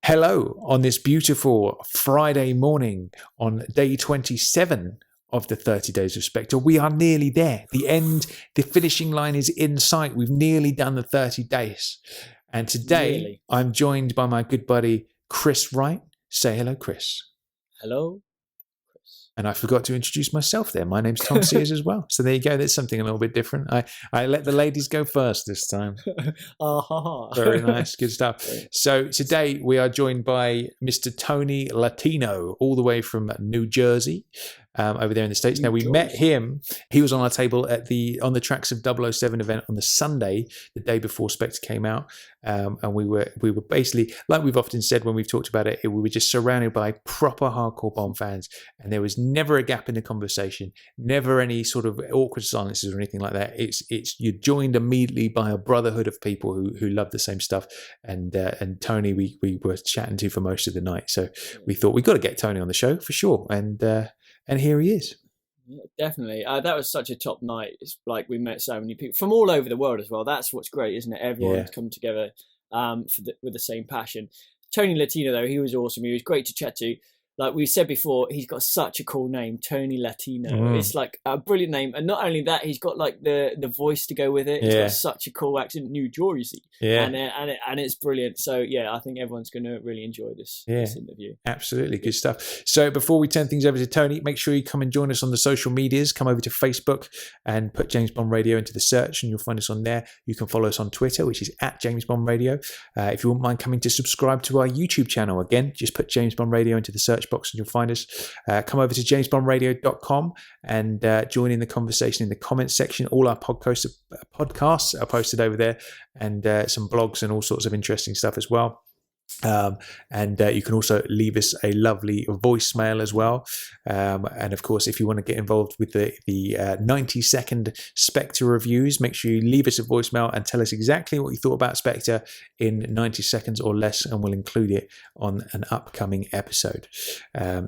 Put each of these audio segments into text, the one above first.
Hello on this beautiful Friday morning on day 27 of the 30 Days of Spectre. We are nearly there. The finishing line is in sight. We've nearly done the 30 days. And today I'm joined by my good buddy, Chris Wright. Say hello, Chris. Hello. And I forgot to introduce myself there. My name's Tom Sears as well. So there you go. There's something a little bit different. I let the ladies go first this time. Very nice. Good stuff. So today we are joined by Mr. Tony Latino, all the way from New Jersey, over there in the States. Now, we met him. He was on our table on the Tracks of 007 event on the Sunday, the day before Spectre came out. And we were basically, like we've often said when we've talked about it, we were just surrounded by proper hardcore Bond fans. And there was never a gap in the conversation, never any sort of awkward silences or anything like that. You're joined immediately by a brotherhood of people who love the same stuff. And Tony, we were chatting to for most of the night. So we thought we got to get Tony on the show for sure. And here he is. Yeah, definitely. That was such a top night. It's like we met so many people from all over the world as well. That's what's great, isn't it? Everyone's come together with the same passion. Tony Latino, though, he was awesome. He was great to chat to. Like we said before, he's got such a cool name, Tony Latino. It's like a brilliant name. And not only that, he's got like the voice to go with it. He's got such a cool accent, New Jersey. Yeah. And it's brilliant. So, yeah, I think everyone's going to really enjoy this interview. Absolutely. Good stuff. So before we turn things over to Tony, make sure you come and join us on the social medias. Come over to Facebook and put James Bond Radio into the search and you'll find us on there. You can follow us on Twitter, which is at James Bond Radio. If you wouldn't mind coming to subscribe to our YouTube channel, again, just put James Bond Radio into the search box and you'll find us. Come over to jamesbondradio.com and join in the conversation in the comments section. All our podcasts are posted over there, and some blogs and all sorts of interesting stuff as well. And you can also leave us a lovely voicemail as well. And of course, if you want to get involved with the 90-second Spectre reviews, make sure you leave us a voicemail and tell us exactly what you thought about Spectre in 90 seconds or less, and we'll include it on an upcoming episode.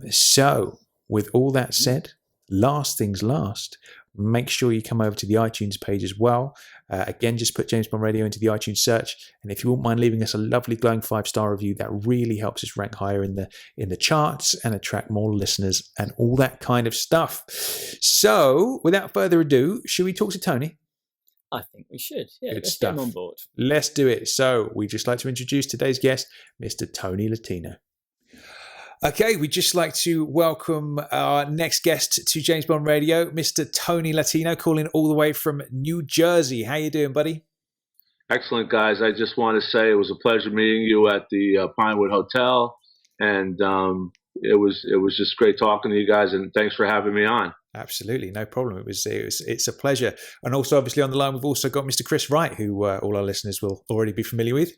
So with all that said, last things last, make sure you come over to the iTunes page as well. Again, just put James Bond Radio into the iTunes search. And if you wouldn't mind leaving us a lovely glowing 5-star review, that really helps us rank higher in the charts and attract more listeners and all that kind of stuff. So without further ado, should we talk to Tony? I think we should. Yeah, Good let's stuff. get him on board. Let's do it. So we'd just like to introduce today's guest, Mr. Tony Latino. Okay, we'd just like to welcome our next guest to James Bond Radio, Mr. Tony Latino, calling all the way from New Jersey. How you doing, buddy? Excellent, guys. I just want to say it was a pleasure meeting you at the Pinewood Hotel, and it was just great talking to you guys, and thanks for having me on. Absolutely, no problem. It's a pleasure. And also, obviously, on the line, we've also got Mr. Chris Wright, who all our listeners will already be familiar with.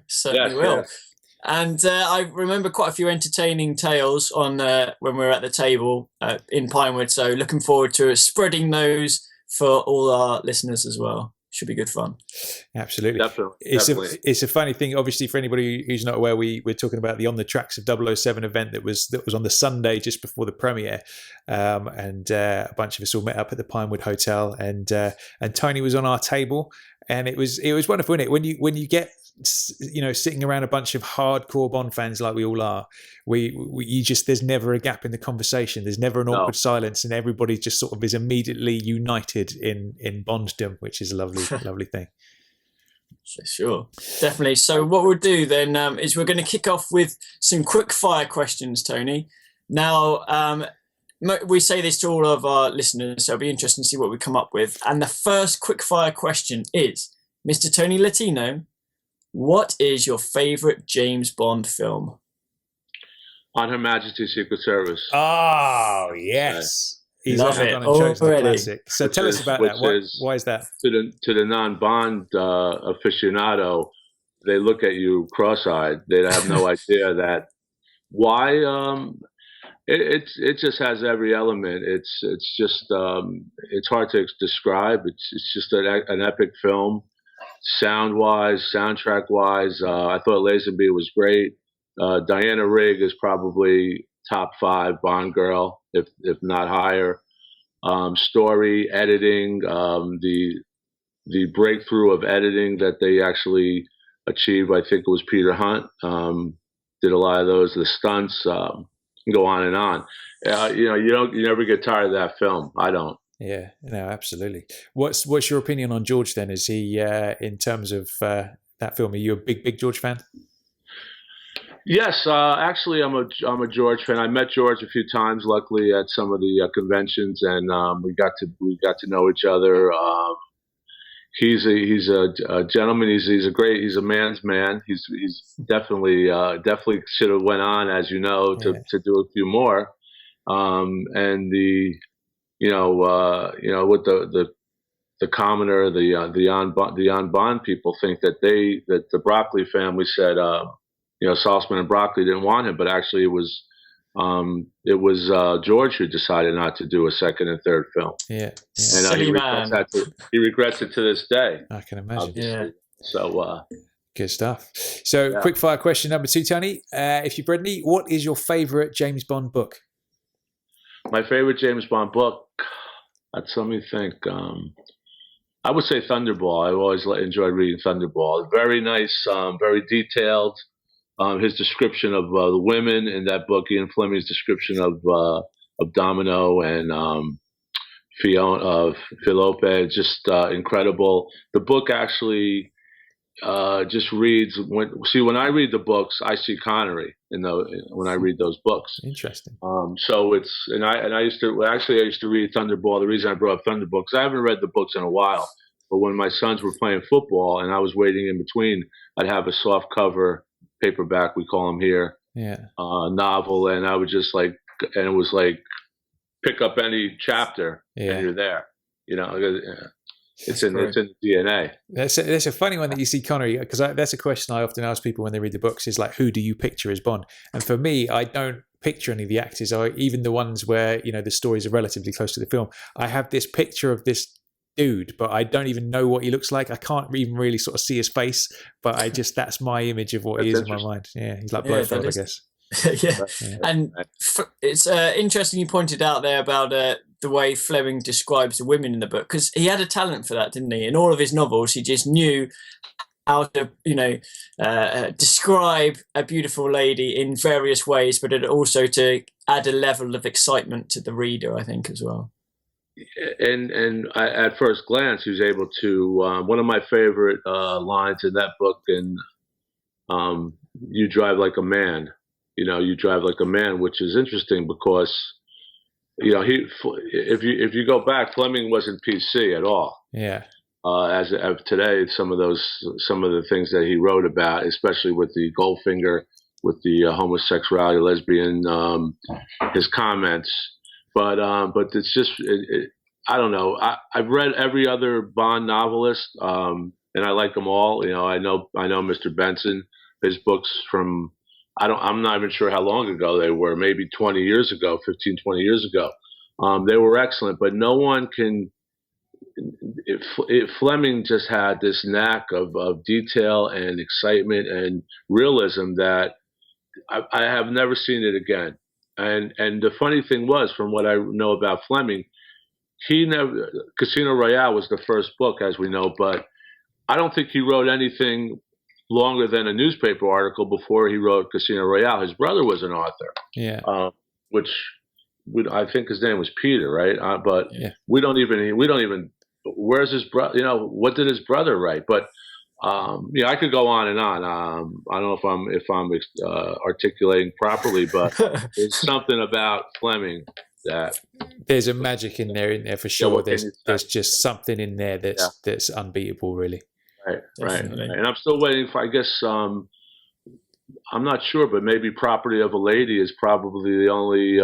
Certainly will. Yes. And I remember quite a few entertaining tales on when we were at the table in Pinewood. So looking forward to spreading those for all our listeners as well. Should be good fun. Absolutely. Definitely. It's a funny thing, obviously, for anybody who's not aware, we're talking about the On the Tracks of 007 event that was on the Sunday just before the premiere. And a bunch of us all met up at the Pinewood Hotel, and Tony was on our table, and it was wonderful, isn't it? When you get sitting around a bunch of hardcore Bond fans like we all are, there's never a gap in the conversation. There's never an awkward silence, and everybody just sort of is immediately united in Bonddom, which is a lovely thing. Sure, definitely. So what we'll do then is we're going to kick off with some quick fire questions, Tony. Now, we say this to all of our listeners, so it'll be interesting to see what we come up with. And the first quick fire question is, Mr. Tony Latino, what is your favorite James Bond film? On Her Majesty's Secret Service. Oh, yes. He's love it already. Classic. So tell us about that. Why is that? To the non-Bond aficionado, they look at you cross-eyed. They have no idea that why. It just has every element. It's just it's hard to describe. It's just an epic film. Sound-wise, soundtrack-wise, I thought Lazenby was great. Diana Rigg is probably top 5 Bond girl, if not higher. Story, editing, the breakthrough of editing that they actually achieved, I think it was Peter Hunt, did a lot of those, the stunts, go on and on. You never get tired of that film. I don't. Yeah, no, absolutely. What's your opinion on George then? Is he, in terms of that film, are you a big George fan? Yes, actually, I'm a George fan. I met George a few times, luckily, at some of the conventions, and we got to know each other. He's a gentleman. He's a man's man. He's definitely should have went on, as you know, to do a few more. And with the commoner, the on Bond people think that the Broccoli family said, Saltzman and Broccoli didn't want him, but actually it was George who decided not to do a second and third film. Yeah. And he regrets it to this day. I can imagine. Obviously. Yeah. So good stuff. So quick fire question number 2, Tony. If you've read any, what is your favorite James Bond book? My favorite James Bond book. Let me think. I would say Thunderball. I've always enjoyed reading Thunderball. Very nice, very detailed. His description of the women in that book, Ian Fleming's description of Domino and Philope, just incredible. The book actually just reads. When I read the books, I see Connery when I read those books. Interesting. So I used to read Thunderball. The reason I brought up Thunderball, because I haven't read the books in a while. But when my sons were playing football and I was waiting in between, I'd have a soft cover paperback, we call them here, novel, and I would just and it was like pick up any chapter and you're there. It's in the DNA. That's a funny one that you see Connery, because that's a question I often ask people when they read the books, is like, who do you picture as Bond? And for me, I don't picture any of the actors, or even the ones where the stories are relatively close to the film. I have this picture of this dude, but I don't even know what he looks like. I can't even really sort of see his face, but that's my image of what he is in my mind. Yeah, he's like Blofeld, I guess. And it's interesting you pointed out there about the way Fleming describes the women in the book, because he had a talent for that, didn't he? In all of his novels, he just knew how to, describe a beautiful lady in various ways, but also to add a level of excitement to the reader, I think, as well. And at first glance, he was able to. One of my favorite lines in that book, and you drive like a man. You drive like a man, which is interesting because, if you go back, Fleming wasn't PC at all. Yeah. As of today, some of the things that he wrote about, especially with the Goldfinger, with the homosexuality, lesbian, his comments. But it's just, I don't know. I've read every other Bond novelist, and I like them all. I know Mr. Benson, his books from, I'm not even sure how long ago they were, maybe 20 years ago, 15, 20 years ago. They were excellent, but no one can, Fleming just had this knack of detail and excitement and realism that I have never seen it again. And the funny thing was, from what I know about Fleming, Casino Royale was the first book, as we know, but I don't think he wrote anything longer than a newspaper article before he wrote Casino Royale. His brother was an author, which I think his name was Peter, right? But we don't even. Where's his brother? What did his brother write? But I could go on and on. I don't know if I'm articulating properly, but there's something about Fleming that there's a magic in there for sure. There's just something in there that's unbeatable, really. Right. And I'm still waiting for. I guess I'm not sure, but maybe Property of a Lady is probably the only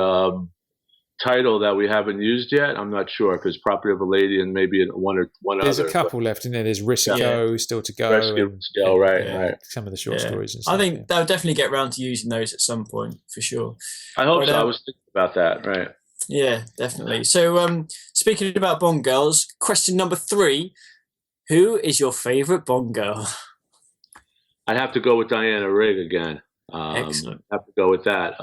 title that we haven't used yet. I'm not sure if it's Property of a Lady and maybe one other. There's a couple left in there. There's Risiko still to go. Risiko, right. Some of the short stories and stuff. I think they'll definitely get around to using those at some point, for sure. I hope so. I was thinking about that, right. Yeah, definitely. So speaking about Bond girls, question number 3, who is your favourite Bond girl? I'd have to go with Diana Rigg again. Excellent. I'd have to go with that.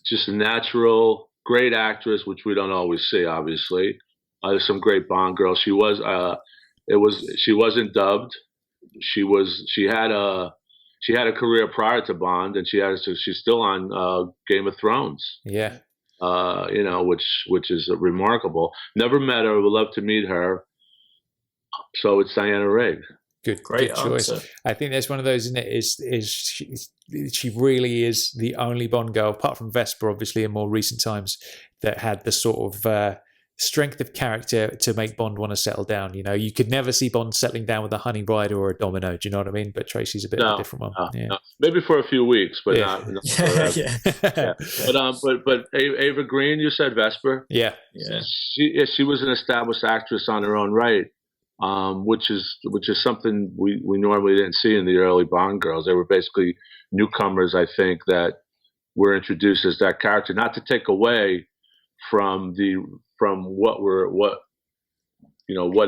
Just a natural, great actress, which we don't always see, obviously. There's some great Bond girls. She wasn't dubbed. She had a she had a career prior to Bond, and she's still on Game of Thrones. Yeah. Which is remarkable. Never met her. Would love to meet her. So it's Diana Rigg. Good Great choice. answer. I think there's one of those, isn't it? Is she really is the only Bond girl, apart from Vesper, obviously, in more recent times, that had the sort of strength of character to make Bond want to settle down. You could never see Bond settling down with a Honey Bride or a Domino. Do you know what I mean? But Tracy's a bit of a different one. No. Maybe for a few weeks, but not forever. But Ava Green, you said Vesper. Yeah. She was an established actress on her own right. Which is something we normally didn't see in the early Bond girls. They were basically newcomers, I think, that were introduced as that character. Not to take away from what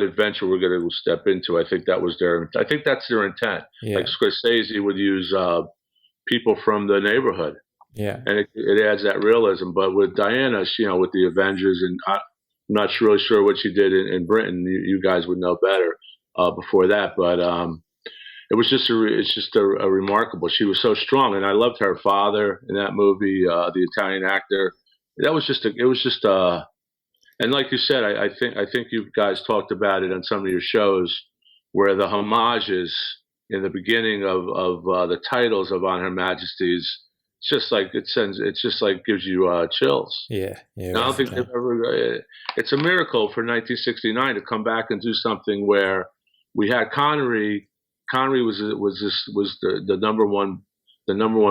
adventure we're going to step into. I think that's their intent. Yeah. Like Scorsese would use people from the neighborhood. Yeah, and it adds that realism. But with Diana, with the Avengers, and I'm not really sure what she did in Britain. You guys would know better before that, but it's just a remarkable. She was so strong, and I loved her father in that movie, the Italian actor. And like you said, I think you guys talked about it on some of your shows, where the homages in the beginning of the titles of On Her Majesty's. It's just like gives you chills. Yeah. I don't think they've ever. It's a miracle for 1969 to come back and do something where we had Connery. Connery was the number one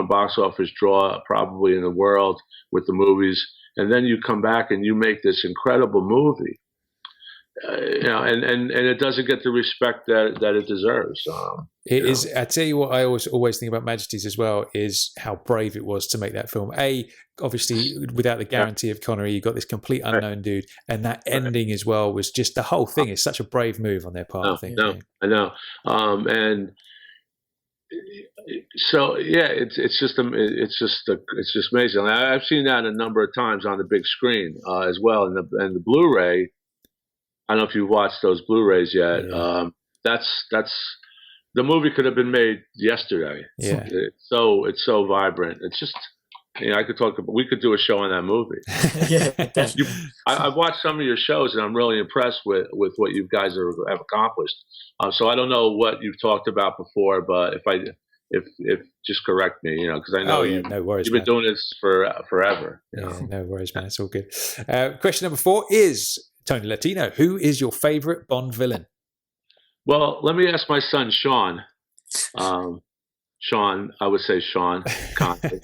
box office draw probably in the world with the movies, and then you come back and you make this incredible movie. And it doesn't get the respect that it deserves. It is. I tell you what, I always think about Majesties as well is how brave it was to make that film. Obviously, without the guarantee of Connery, you got this complete unknown dude, and that ending as well was just the whole thing. Is such a brave move on their part. I think. I know. And so it's just amazing. I've seen that a number of times on the big screen as well, and the Blu-ray. I don't know if you've watched those Blu-rays yet. Yeah. That's the movie could have been made yesterday. Yeah. It's so vibrant. It's just, we could do a show on that movie. Yeah. I've watched some of your shows, and I'm really impressed with what you guys have accomplished. So I don't know what you've talked about before, but if just correct me, because I know no worries, you've been doing this forever. Yeah, no worries, man. It's all good. Question number 4 is, Tony Latino, who is your favorite Bond villain? Well, let me ask my son, Sean. Sean, I would say Sean Connery.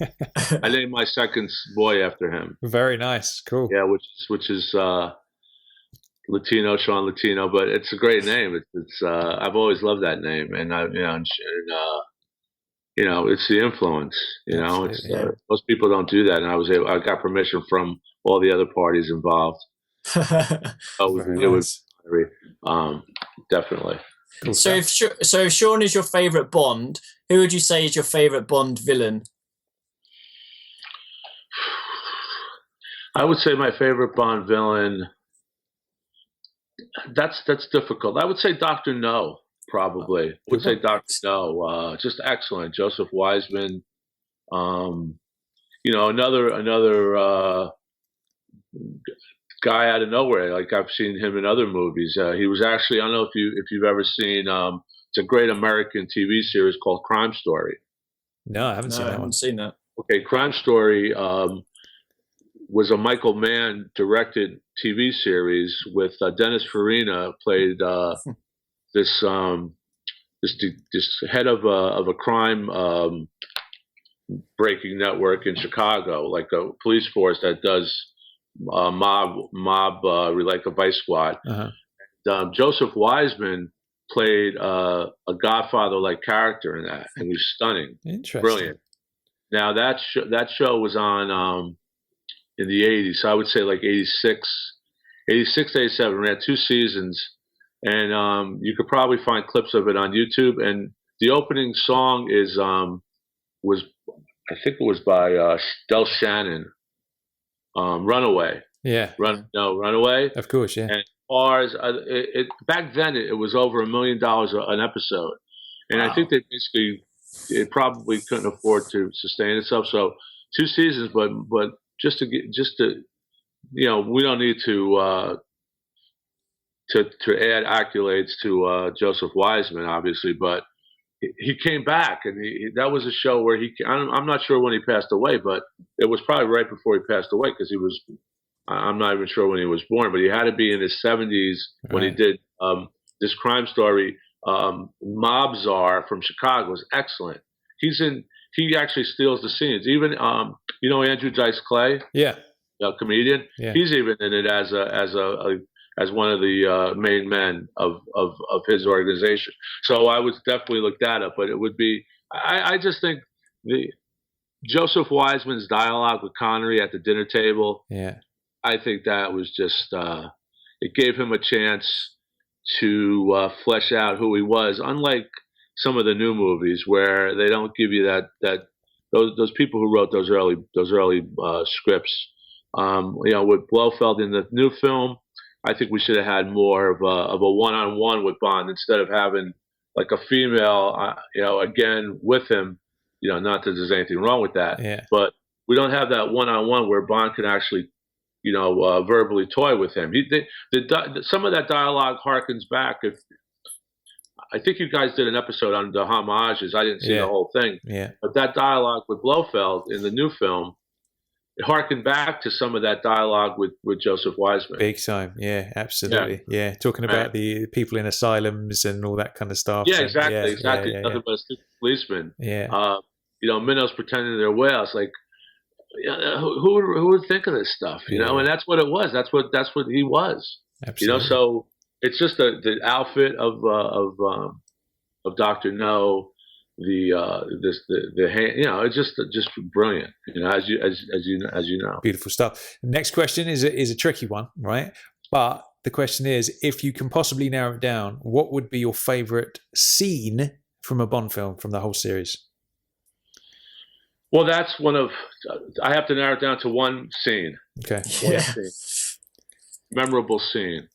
I named my second boy after him. Very nice. Cool. Yeah, which is Latino, Sean Latino, but it's a great name. It's I've always loved that name, and it's the influence. Most people don't do that, and I got permission from all the other parties involved. Definitely. Cool. So if Sean is your favorite Bond, who would you say is your favorite Bond villain? I would say my favorite Bond villain. That's difficult. I would say Dr. No, probably. I would say Dr. No. Just excellent. Joseph Wiseman. Another guy out of nowhere. Like, I've seen him in other movies. He was actually, I don't know if you've ever seen, it's a great American TV series called Crime Story. No, I haven't seen that one. I haven't seen that. Okay, Crime Story was a Michael Mann directed TV series with Dennis Farina played this head of a crime breaking network in Chicago, like a police force that does mob like a vice squad. Uh-huh. Joseph Wiseman played a Godfather-like character in that, and he was stunning. Interesting. Brilliant. Now that show was on in the 80s, so I would say like 86 to 87. We had 2 seasons, and you could probably find clips of it on YouTube. And the opening song was I think it was by Del Shannon. Runaway. Yeah. Runaway. Of course, yeah. And ours, back then it was over $1 million an episode, and wow. I think they basically it probably couldn't afford to sustain itself. So 2 seasons, but just to we don't need to add accolades to Joseph Wiseman, obviously, but he came back, and that was a show where I'm not sure when he passed away, but it was probably right before he passed away, because I'm not even sure when he was born, but he had to be in his 70s when he did this crime story. Mob Czar from Chicago was excellent. He actually steals the scenes. Even Andrew Dice Clay, comedian. Yeah. He's even in it as one of the main men of his organization. So I would definitely look that up. But it would be, I just think Joseph Wiseman's dialogue with Connery at the dinner table. Yeah, I think that was just it gave him a chance to flesh out who he was. Unlike some of the new movies where they don't give you those people who wrote those early scripts. With Blofeld in the new film, I think we should have had more of a one-on-one with Bond instead of having like a female, again with him. Not that there's anything wrong with that, but we don't have that one-on-one where Bond can actually, verbally toy with him. Some of that dialogue harkens back. I think you guys did an episode on the homages. I didn't see the whole thing, but that dialogue with Blofeld in the new film, it harkened back to some of that dialogue with Joseph Wiseman. Big time, yeah, absolutely, yeah. Talking about the people in asylums and all that kind of stuff. Yeah, exactly. Nothing but a stupid policeman. Yeah. Minnows pretending they're whales. Like, who would think of this stuff? And that's what it was. That's what he was. Absolutely. So it's just the outfit of Dr. No. The hand, it's just brilliant, as you know. Beautiful stuff. The next question is a tricky one, right? But the question is, if you can possibly narrow it down, what would be your favorite scene from a Bond film from the whole series? Well, that's I have to narrow it down to one scene. Okay. One scene. Memorable scene.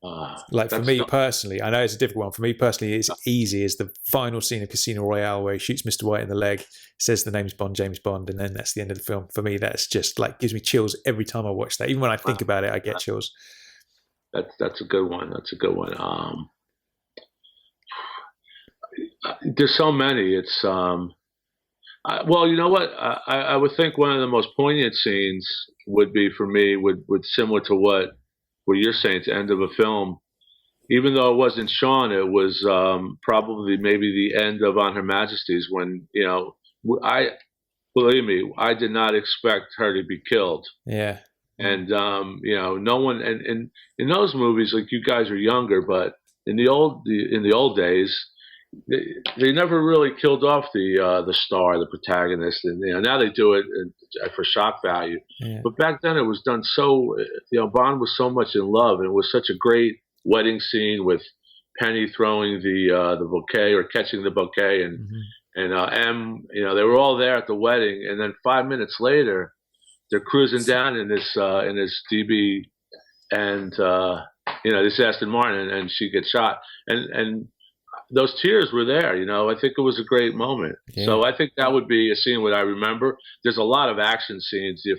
For me personally, I know it's a difficult one. For me personally, it's easy. It's the final scene of Casino Royale where he shoots Mr. White in the leg, says the name's Bond, James Bond, and then that's the end of the film. For me, that's just gives me chills every time I watch that. Even when I think about it, I get chills. That's a good one. There's so many. It's well, you know what? I would think one of the most poignant scenes would be for me would similar to what you're saying, it's the end of a film. Even though it wasn't Sean, it was probably maybe the end of On Her Majesty's when, believe me, I did not expect her to be killed. Yeah. And, no one, and in those movies, like you guys are younger, but in the old days, they never really killed off the star, the protagonist, and now they do it for shock value. Yeah. But back then it was done so. Bond was so much in love, and it was such a great wedding scene with Penny throwing the bouquet or catching the bouquet, and M. They were all there at the wedding, and then 5 minutes later, they're cruising down in this DB, and this Aston Martin, and she gets shot, and those tears were there, I think it was a great moment. Yeah. So I think that would be a scene what I remember. There's a lot of action scenes. The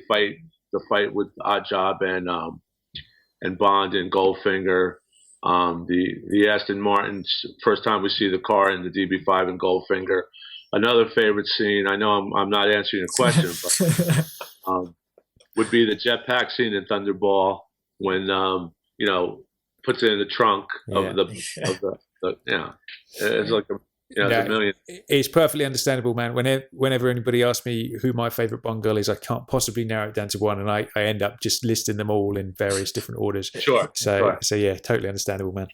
fight with Oddjob and Bond and Goldfinger. The Aston Martin, first time we see the car in the DB5 and Goldfinger. Another favorite scene, I know I'm not answering a question, but would be the jetpack scene in Thunderball when, puts it in the trunk of the it's like a million. It's perfectly understandable, man. Whenever anybody asks me who my favorite Bond girl is, I can't possibly narrow it down to one, and I end up just listing them all in various different orders. Sure. So yeah, totally understandable, man.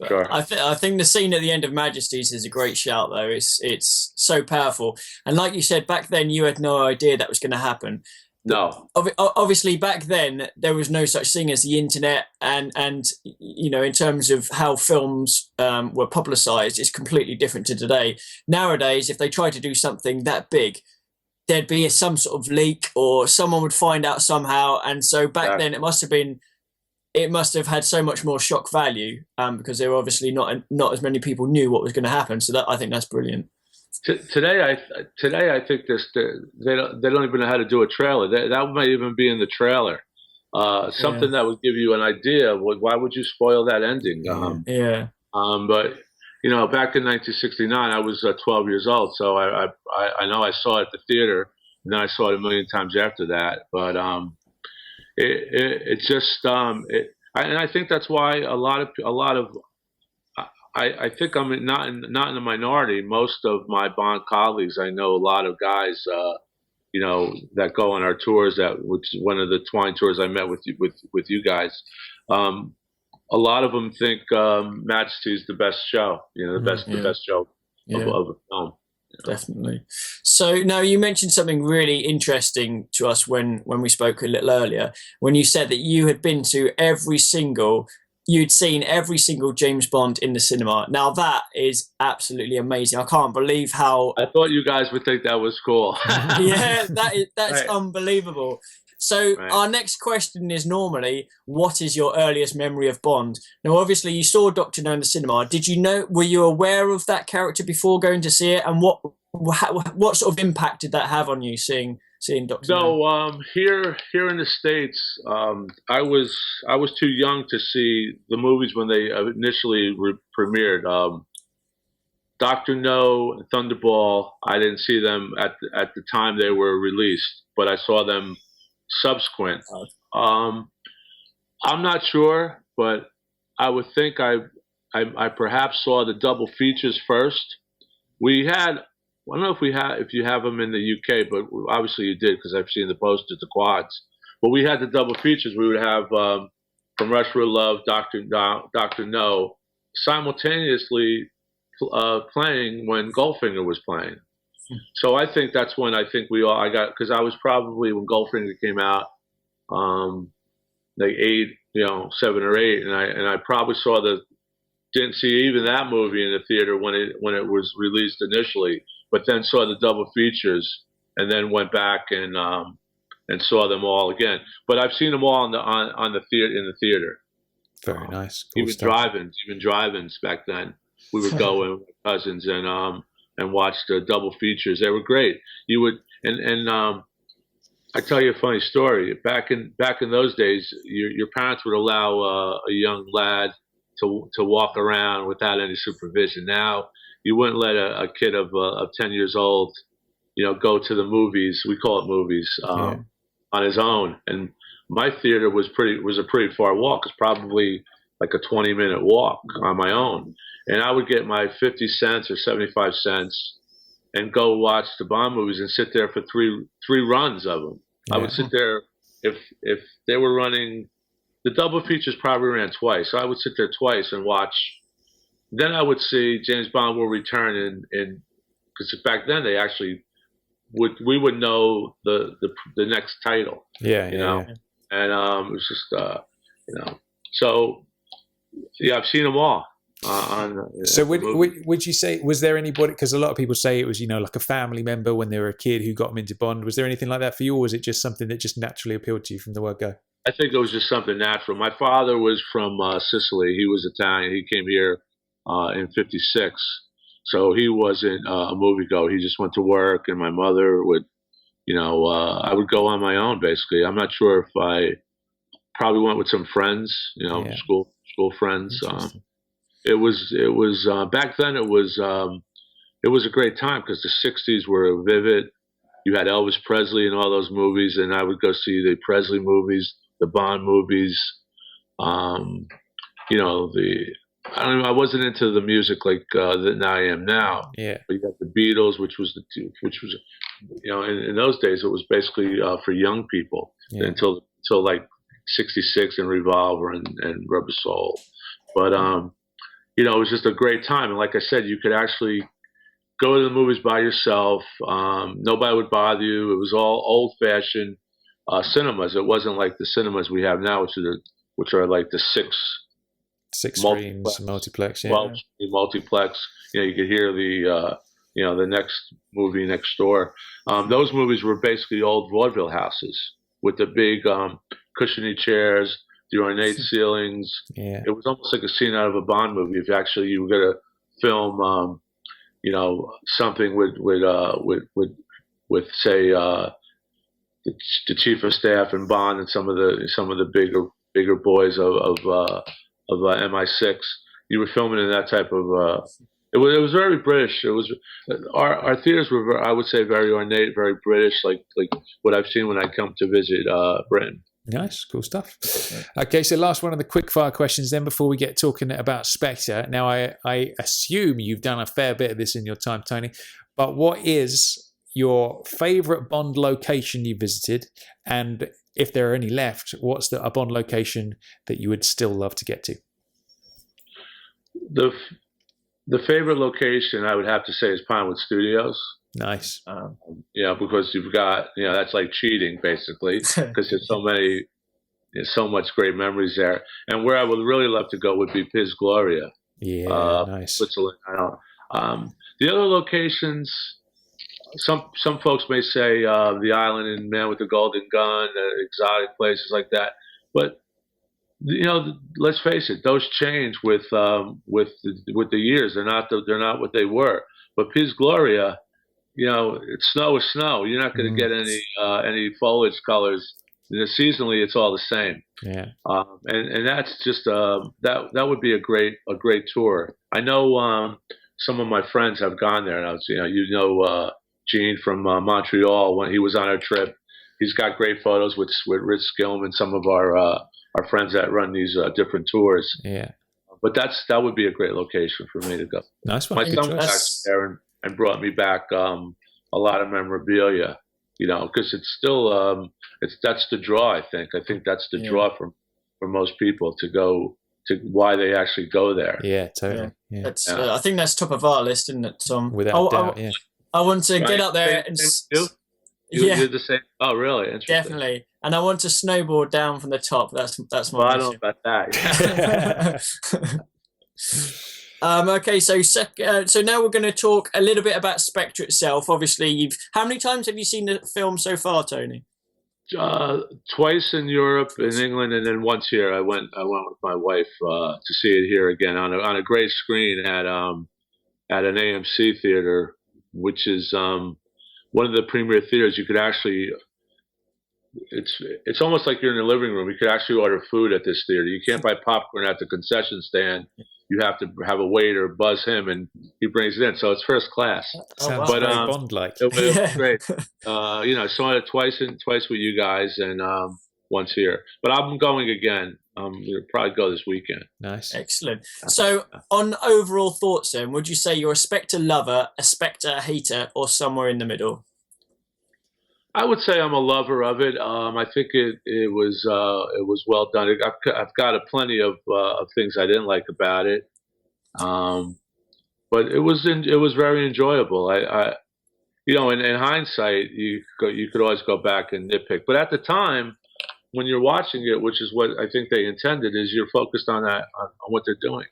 Sure. I think the scene at the end of Majesties is a great shout, though. It's so powerful, and like you said, back then you had no idea that was going to happen. No. Obviously, back then there was no such thing as the internet, and in terms of how films were publicized, it's completely different to today. Nowadays, if they try to do something that big, there'd be some sort of leak, or someone would find out somehow. And so back then, it must have been it must have had so much more shock value because there were obviously not as many people knew what was going to happen. So I think that's brilliant. Today, I think they don't even know how to do a trailer. That might even be in the trailer. Something that would give you an idea. Why would you spoil that ending? But back in 1969, I was 12 years old, so I know I saw it at the theater, and then I saw it a million times after that. But and I think that's why a lot of I think I'm not in the minority. Most of my Bond colleagues, I know a lot of guys, that go on our tours. Which is one of the twine tours I met with you guys. A lot of them think Majesty is the best show. The best show of a film. Definitely. So now you mentioned something really interesting to us when we spoke a little earlier, when you said that you had been to you'd seen every single James Bond in the cinema. Now that is absolutely amazing. I can't believe how. I thought you guys would think that was cool. Yeah, that's right. Unbelievable. So our next question is normally, what is your earliest memory of Bond? Now, obviously, you saw Dr. No in the cinema. Were you aware of that character before going to see it? And what sort of impact did that have on you seeing Dr. No? So here in the States, I was too young to see the movies when they initially premiered. Dr. No and Thunderball, I didn't see them at the time they were released, but I saw them subsequent. I'm not sure, but I would think I perhaps saw the double features first. We had, I don't know if you have them in the UK, but obviously you did because I've seen the posters, the quads. But we had the double features. We would have From Rush for Love, Dr. No, simultaneously playing when Goldfinger was playing. So I think that's when I got, because I was probably when Goldfinger came out, like 7 or 8, and I probably didn't see even that movie in the theater when it was released initially, but then saw the double features and then went back and saw them all again. But I've seen them all in the theater. Very nice. Cool even stuff. drive-ins back then. We would go with cousins and watch the double features. They were great. You would I tell you a funny story. Back in those days, your parents would allow a young lad to walk around without any supervision. Now you wouldn't let a kid of 10 years old, go to the movies. We call it movies on his own. And my theater was a pretty far walk. It's probably like a 20-minute walk on my own. And I would get my 50 cents or 75 cents and go watch the Bond movies and sit there for three runs of them. Yeah. I would sit there if they were running. The double features probably ran twice. So I would sit there twice and watch. Then I would see James Bond Will Return because back then they actually we would know the next title. Yeah, And it was just So yeah, I've seen them all. So would you say, was there anybody, because a lot of people say it was, like a family member when they were a kid who got them into Bond. Was there anything like that for you, or was it just something that just naturally appealed to you from the word go? I think it was just something natural. My father was from Sicily. He was Italian. He came here in 1956. So he wasn't a moviegoer. He just went to work, and my mother would, I would go on my own, basically. I'm not sure if I probably went with some friends, school friends. It was back then. It was a great time because the '60s were vivid. You had Elvis Presley and all those movies, and I would go see the Presley movies, the Bond movies. I wasn't into the music like that I am now. Yeah. But you got the Beatles, which was in those days it was basically for young people until like '66 and Revolver and Rubber Soul, but it was just a great time. And like I said, you could actually go to the movies by yourself. Nobody would bother you. It was all old-fashioned cinemas. It wasn't like the cinemas we have now, which are like the six screens, multiplex. Yeah. 12 multiplex. You could hear the next movie next door. Those movies were basically old vaudeville houses with the big cushiony chairs, the ornate ceilings. Yeah. It was almost like a scene out of a Bond movie. If actually you were going to film, something with say the chief of staff and Bond and some of the bigger boys of MI6. You were filming in that type of. It was very British. It was our theaters were, I would say, very ornate, very British, like what I've seen when I come to visit Britain. Nice, cool stuff. Okay, so last one of the quick fire questions then before we get talking about Spectre. Now, I assume you've done a fair bit of this in your time, Tony, but what is your favourite Bond location you visited? And if there are any left, what's a Bond location that you would still love to get to? The favorite location I would have to say is Pinewood Studios. Nice. Because you've got, that's like cheating basically, because there's so much great memories there. And where I would really love to go would be Piz Gloria. Yeah, nice. Switzerland. The other locations, some folks may say the island in Man with the Golden Gun, exotic places like that. But let's face it; those change with the years. They're not what they were. But Piz Gloria, it's snow is snow. You're not going to get any foliage colors. Seasonally, it's all the same. Yeah. And that's just that would be a great tour. I know some of my friends have gone there, and I was Gene from Montreal when he was on our trip. He's got great photos with Rich Skillman, some of our friends that run these different tours. Yeah. But that would be a great location for me to go. Nice one. My son was actually there and brought me back a lot of memorabilia. Because it's still that's the draw. I think that's the draw for most people to go to why they actually go there. Yeah, totally. Yeah. I think that's top of our list, isn't it, Tom? Without doubt. Yeah. I want to get up there and. You did the same. Oh, really? Interesting. Definitely. And I want to snowboard down from the top. That's my. Well, I don't know about that. Okay, so now we're going to talk a little bit about Spectre itself. Obviously, how many times have you seen the film so far, Tony? Twice in Europe, in England, and then once here. I went with my wife to see it here again on a great screen at an AMC theater, which is one of the premier theaters. You could actually. It's almost like you're in the living room. You could actually order food at this theater. You can't buy popcorn at the concession stand. You have to have a waiter buzz him, and he brings it in. So it's first class. Sounds very Bond-like. It was great. I saw it twice with you guys, and once here. But I'm going again. We'll probably go this weekend. Nice, excellent. So, on overall thoughts, then, would you say you're a Spectre lover, a Spectre hater, or somewhere in the middle? I would say I'm a lover of it. I think it was well done. I've got plenty of things I didn't like about it, but it was very enjoyable. In hindsight, you could always go back and nitpick, but at the time when you're watching it, which is what I think they intended, is you're focused on that on what they're doing.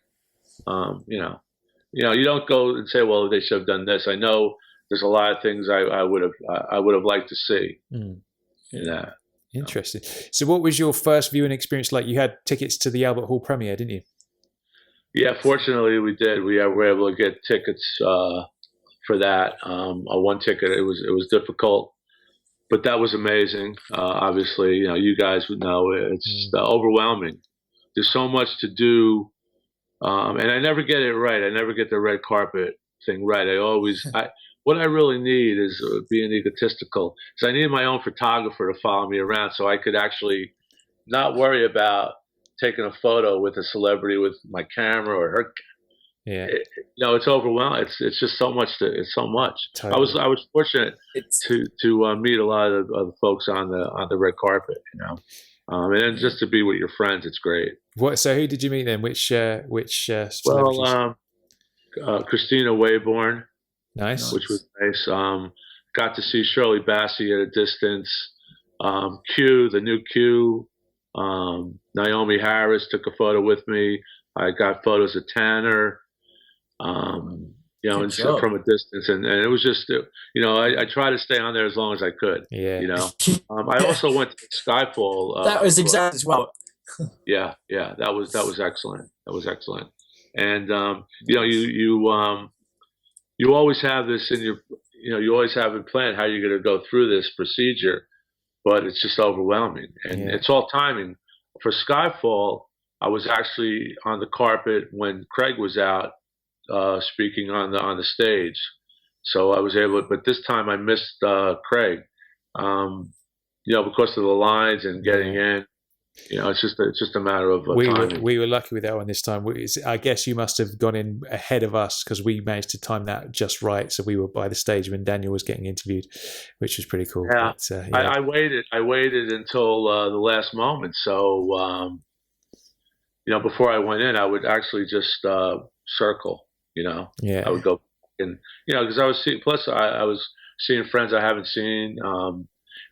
You don't go and say, well, they should have done this. I know. There's a lot of things I would have liked to see. Yeah. Interesting. So what was your first viewing experience like? You had tickets to the Albert Hall premiere, didn't you? Yeah, fortunately we did. We were able to get tickets for that. One ticket, it was difficult, but that was amazing. Obviously, you guys would know it's overwhelming. There's so much to do, and I never get it right. I never get the red carpet thing right. What I really need is being egotistical. So I need my own photographer to follow me around, so I could actually not worry about taking a photo with a celebrity with my camera or her. Yeah. It's overwhelming. It's just so much. It's so much. Totally. I was fortunate to meet a lot of the folks on the red carpet. And then just to be with your friends, it's great. So who did you meet then? Which celebrities? Well, Christina Wayborn. Nice. Which was nice. Got to see Shirley Bassey at a distance. Q, the new Q. Naomi Harris took a photo with me. I got photos of Tanner. And from a distance, and it was just, I tried to stay on there as long as I could. Yeah. I also went to Skyfall. That was exactly as well. Yeah, yeah, that was excellent. That was excellent. And you know, you always have this in your, you know, you always have it planned how you're going to go through this procedure, but it's just overwhelming, and Yeah. it's all timing. For Skyfall, I was actually on the carpet when Craig was out speaking on the stage, so I was able. But this time I missed Craig, you know, because of the lines and getting in. You know, it's just a matter of timing. We were lucky with that one this time. I guess you must have gone in ahead of us because we managed to time that just right. So we were by the stage when Daniel was getting interviewed, which was pretty cool. Yeah, But, yeah. I waited. I waited until the last moment. So you know, before I went in, I would actually just circle. You know, Yeah. I would go and, you know, because I was seeing. Plus, I was seeing friends I haven't seen.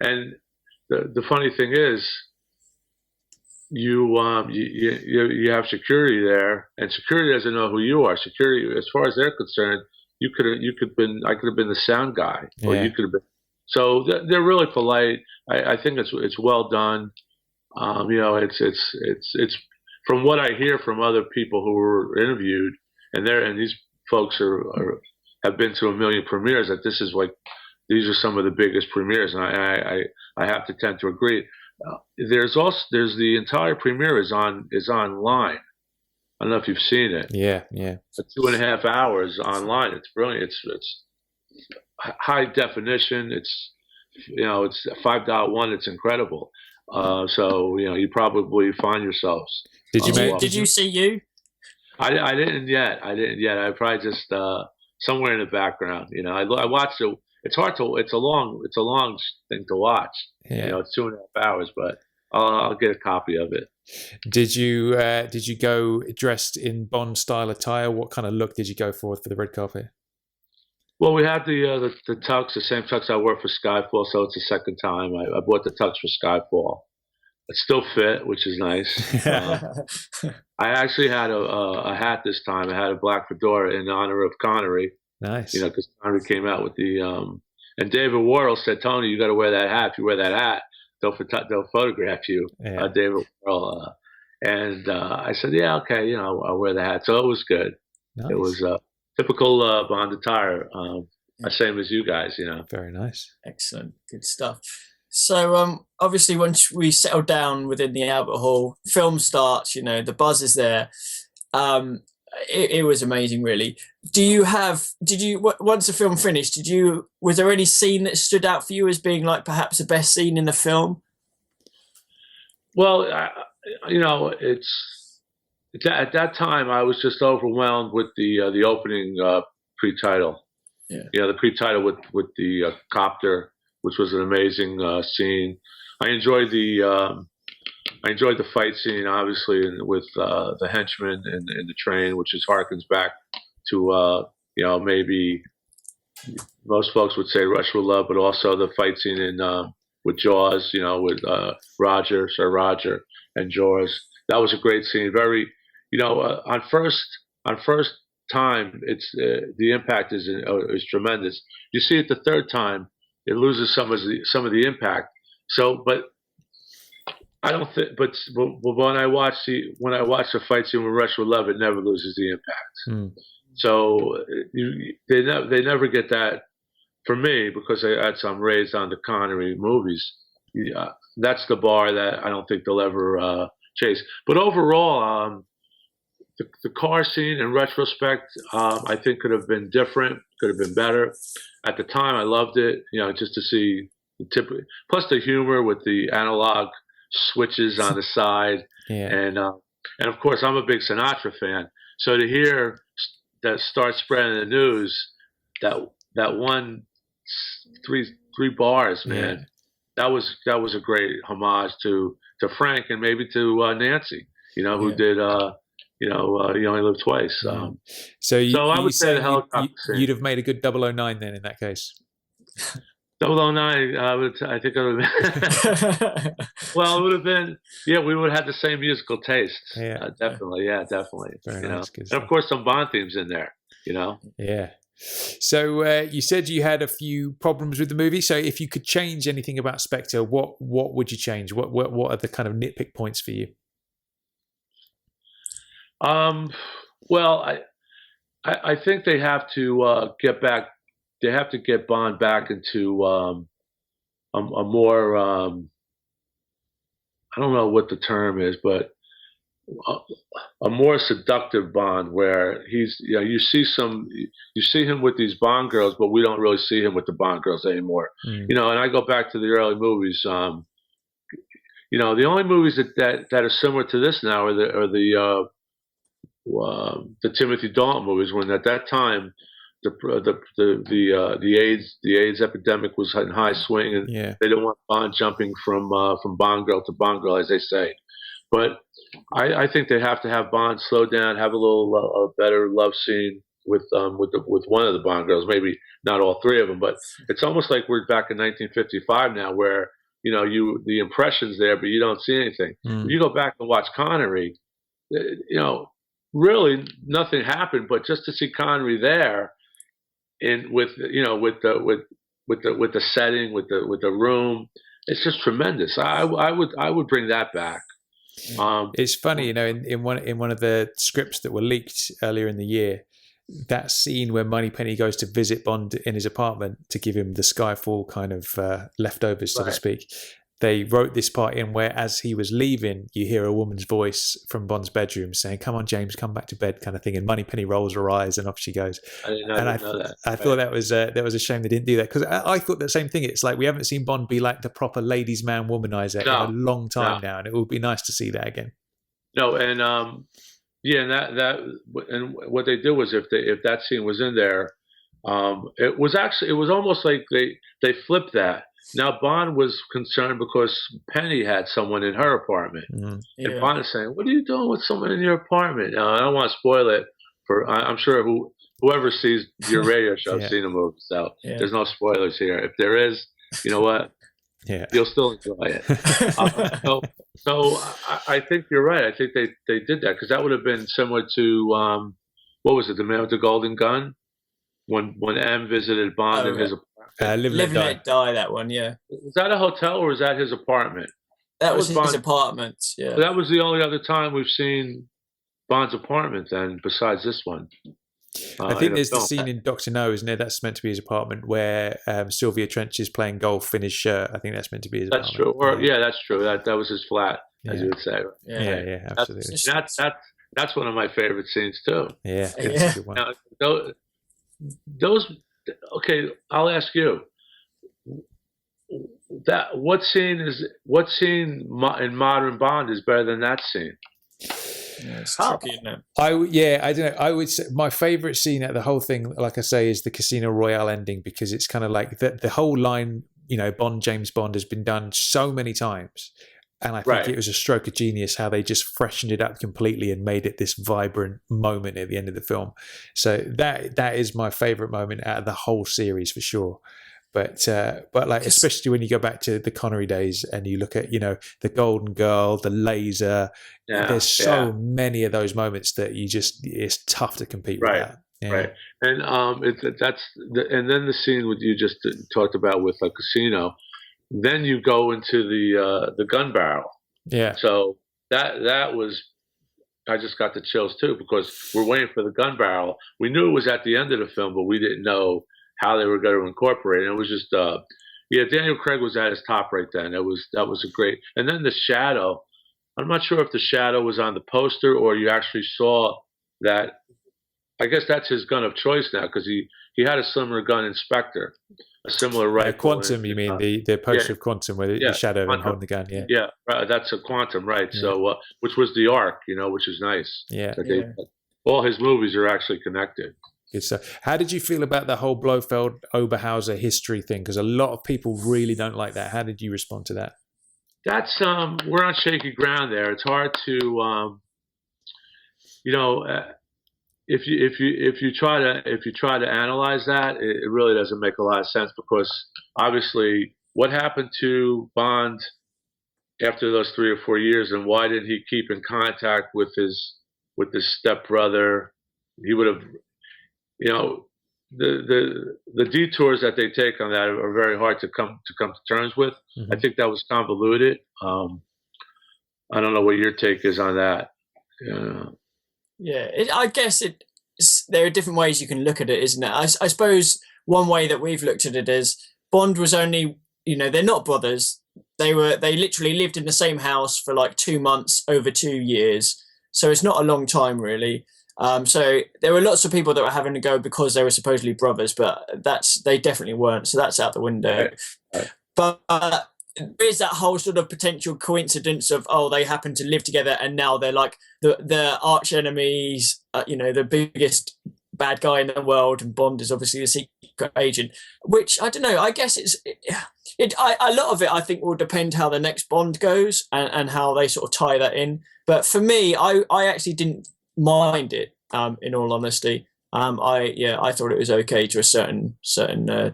And the funny thing is, you have security there, and security doesn't know who you are. Security, as far as they're concerned, I could have been the sound guy, or Yeah. you could have been. So they're really polite. I think it's well done. You know, it's from what I hear from other people who were interviewed, and these folks have been to a million premieres. That this is like, these are some of the biggest premieres, and I have to tend to agree. There's the entire premiere is online. I don't know if you've seen it. Yeah, yeah. It's 2.5 hours online. It's brilliant. It's high definition. It's, you know, it's 5.1. It's incredible. So, you know, you probably find yourselves. Did you see you? I didn't yet. I probably just somewhere in the background. You know, I watched it. It's hard to. It's a long thing to watch. Yeah. You know, it's 2.5 hours, but I'll get a copy of it. Did you go dressed in Bond style attire? What kind of look did you go for the red carpet? Well, we had the tux, the same tux I wore for Skyfall, so it's the second time I bought the tux for Skyfall. It still fit, which is nice. I actually had a hat this time. I had a black fedora in honor of Connery. Nice. You know, because Connery came out with the and David Worrell said, "Tony, you got to wear that hat. If you wear that hat, they'll photograph you." Yeah. David Worrell, and I said, "Yeah, okay, you know, I'll wear the hat." So it was good. Nice. It was typical Bond attire, same as you guys, you know. Very nice. Excellent, good stuff. So obviously, once we settle down within the Albert Hall, film starts. You know, the buzz is there. It was amazing, really. Once the film finished, was there any scene that stood out for you as being like perhaps the best scene in the film? Well, you know, at that time I was just overwhelmed with the opening pre-title. Yeah. You know, the pre-title with the copter, which was an amazing scene. I enjoyed the fight scene, obviously, with the henchman in the train, which is harkens back to you know, maybe most folks would say Rush with Love, but also the fight scene in with Jaws, you know, with Sir Roger and Jaws. That was a great scene. Very, you know, on first time, it's the impact is tremendous. You see it the third time, it loses some of the impact. So, but I don't think. But when I watch the fight scene with Rush with Love, it never loses the impact. So they never get that for me, because I'm raised on the Connery movies. That's the bar that I don't think they'll ever chase. But overall, the car scene in retrospect, I think could have been different, could have been better. At the time, I loved it. You know, just to see plus the humor with the analog switches on the side, yeah. And of course, I'm a big Sinatra fan. So to hear that start spreading the news, that one three bars, man, that was a great homage to Frank, and maybe to Nancy, you know, who did you know, You Only Live Twice. So I would say the helicopter scene. You'd have made a good 009 then in that case. 009, I think it would have been. Well, it would have been. Yeah, we would have had the same musical taste. Yeah, definitely. Yeah, definitely. Very nice. And of course, some Bond themes in there. You know. Yeah. So you said you had a few problems with the movie. So if you could change anything about Spectre, what would you change? What are the kind of nitpick points for you? Um, well, I think they have to get back. They have to get Bond back into a more I don't know what the term is, but a, a more seductive Bond where he's you see him with these Bond girls, but we don't really see him with the Bond girls anymore. Mm. You know, and I go back to the early movies. You know, the only movies that are similar to this now are the Timothy Dalton movies. When at that time the AIDS epidemic was in high swing, and Yeah. they didn't want Bond jumping from Bond girl to Bond girl, as they say. But I think they have to have Bond slow down, have a little a better love scene with one of the Bond girls, maybe not all three of them, but it's almost like we're back in 1955 now, where you know the impression's there, but you don't see anything. Mm. If you go back and watch Connery, you know, really nothing happened, but just to see Connery there, in with you know with the setting, with the room, it's just tremendous. I would bring that back. It's funny, you know, in one of the scripts that were leaked earlier in the year, that scene where Moneypenny goes to visit Bond in his apartment to give him the Skyfall kind of leftovers, so to speak. They wrote this part in where, as he was leaving, you hear a woman's voice from Bond's bedroom saying, "Come on, James, come back to bed," kind of thing. And Moneypenny rolls her eyes and off she goes. I didn't know that. I thought that was a shame they didn't do that, because I thought the same thing. It's like we haven't seen Bond be like the proper ladies' man womanizer in a long time now, and it would be nice to see that again. No, and yeah, and what they did was if that scene was in there, it was almost like they flipped that. Now Bond was concerned because Penny had someone in her apartment, and Bond is saying, "What are you doing with someone in your apartment?" I don't want to spoil it I'm sure whoever sees your radio show has seen the movie, so there's no spoilers here. If there is, you know what? Yeah, you'll still enjoy it. So I think you're right. I think they did that because that would have been similar to what was it, The Man with the Golden Gun, when M visited Bond in his apartment. Live and Let Die. That one, yeah. Was that a hotel or was that his apartment? That was his apartment. Yeah, that was the only other time we've seen Bond's apartment then, besides this one. I think there's the scene in Dr. No, isn't there? That's meant to be his apartment, where Sylvia Trench is playing golf in his shirt. I think that's meant to be his apartment. That's true. Or that's true. That was his flat, as you would say. Yeah, absolutely. That's one of my favorite scenes too. Yeah, that's a good one. Now, those. Okay, I'll ask you. What scene in modern Bond is better than that scene? Yeah, it's tricky, isn't it? I don't know. I would say my favorite scene out of the whole thing, like I say, is the Casino Royale ending, because it's kind of like the whole line, you know, James Bond has been done so many times. And I think it was a stroke of genius how they just freshened it up completely and made it this vibrant moment at the end of the film. So that is my favorite moment out of the whole series for sure. But like, especially when you go back to the Connery days and you look at, you know, the Golden Girl, the laser, there's so many of those moments that it's tough to compete with that. Yeah. Right. And and then the scene what you just talked about with a Casino, then you go into the gun barrel. Yeah. So that was, I just got the chills too, because we're waiting for the gun barrel. We knew it was at the end of the film, but we didn't know how they were going to incorporate it. It was just, Daniel Craig was at his top right then. That was a great. And then the shadow. I'm not sure if the shadow was on the poster or you actually saw that. I guess that's his gun of choice now, because he had a similar gun in Spectre, a similar rifle. Quantum, you mean the poster of Quantum, where the shadow and holding the gun? Yeah, that's a Quantum, right? Yeah. So, which was the Ark, which is nice. Yeah, all his movies are actually connected. Good stuff. How did you feel about the whole Blofeld Oberhauser history thing? Because a lot of people really don't like that. How did you respond to that? That's we're on shaky ground there. It's hard to if you try to analyze that, it really doesn't make a lot of sense, because obviously what happened to Bond after those 3 or 4 years, and why did he keep in contact with his stepbrother? He would have, the detours that they take on that are very hard to come to terms with. Mm-hmm. I think that was convoluted. I don't know what your take is on that. I guess there are different ways you can look at it, isn't it? I suppose one way that we've looked at it is Bond was only, they're not brothers. They literally lived in the same house for like 2 months over 2 years. So it's not a long time really. So there were lots of people that were having to go because they were supposedly brothers, but they definitely weren't. So that's out the window. Right. But there's that whole sort of potential coincidence of, they happen to live together and now they're like the arch enemies, the biggest bad guy in the world, and Bond is obviously a secret agent, which I don't know, I guess a lot of it I think will depend how the next Bond goes and how they sort of tie that in. But for me, I actually didn't mind it, in all honesty. I thought it was okay to a certain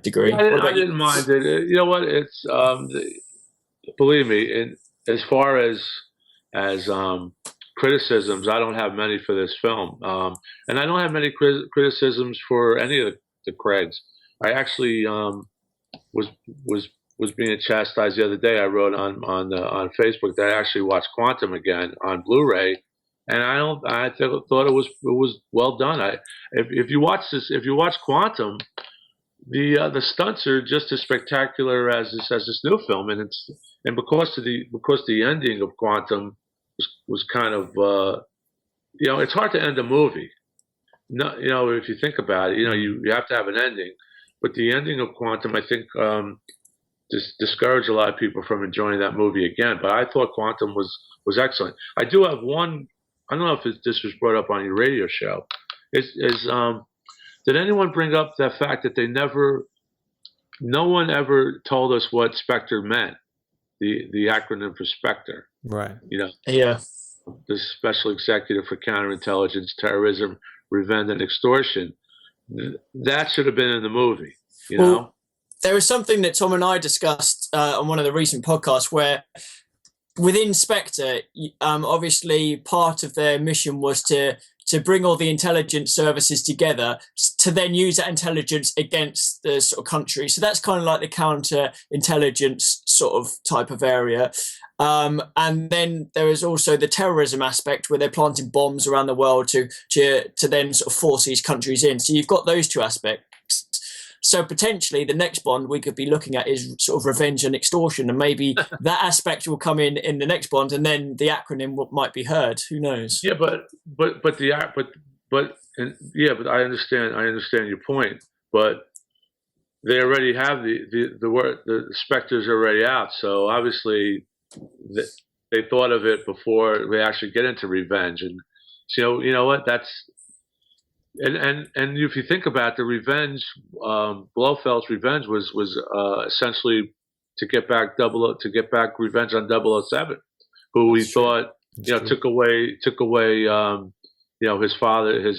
degree. I didn't mind it. You know what? It's believe me, as far as criticisms, I don't have many for this film, and I don't have many criticisms for any of the Craigs. I actually was being chastised the other day. I wrote on Facebook that I actually watched Quantum again on Blu-ray, and I thought it was well done. If you watch Quantum, the stunts are just as spectacular as this new film, and because the ending of Quantum was kind of it's hard to end a movie. No, if you think about it, you have to have an ending, but the ending of Quantum, I think, discouraged a lot of people from enjoying that movie again. But I thought Quantum was excellent. I do have one. I don't know if this was brought up on your radio show. Did anyone bring up the fact that no one ever told us what Spectre meant, the acronym for Spectre? Right. Yeah. The Special Executive for Counterintelligence, Terrorism, Revenge, and Extortion. That should have been in the movie, know? There was something that Tom and I discussed on one of the recent podcasts where within Spectre, obviously part of their mission was to bring all the intelligence services together to then use that intelligence against the sort of country. So that's kind of like the counter-intelligence sort of type of area. And then there is also the terrorism aspect where they're planting bombs around the world to then sort of force these countries in. So you've got those two aspects. So potentially the next Bond we could be looking at is sort of revenge and extortion, and maybe that aspect will come in the next Bond, and then the acronym might be heard. Who knows? Yeah, but I understand your point. But they already have the word, the Spectre's already out, so obviously they thought of it before we actually get into revenge. And so you know what, that's. And if you think about it, the revenge, Blofeld's revenge was essentially to get back revenge on 007, who we thought took away his father,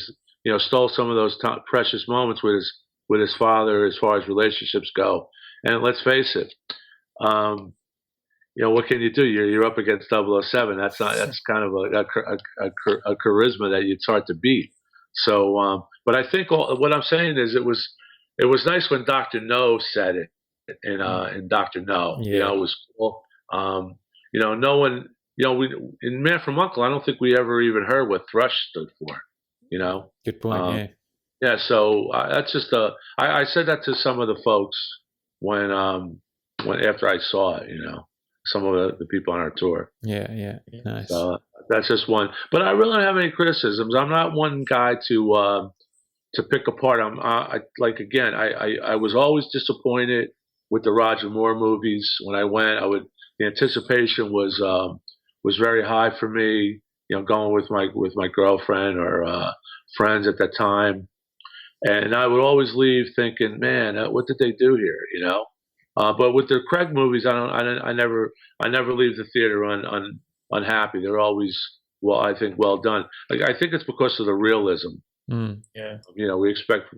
stole some of those precious moments with his father as far as relationships go. And let's face it, what can you do? You're up against 007. That's kind of a charisma that it's hard to beat. So, but I think what I'm saying is it was nice when Dr. No said it in Dr. No. Yeah. It was cool. No one, in Man from U.N.C.L.E., I don't think we ever even heard what Thrush stood for. Good point. Yeah. So that's just I said that to some of the folks when after I saw it. Some of the people on our tour. Yeah. Nice. So that's just one. But I really don't have any criticisms. I'm not one guy to pick apart. I was always disappointed with the Roger Moore movies. When I went, the anticipation was very high for me. Going with my girlfriend or friends at that time, and I would always leave thinking, man, what did they do here? But with the Craig movies, I never leave the theater unhappy. They're always, I think, well done. I think it's because of the realism. Yeah. We expect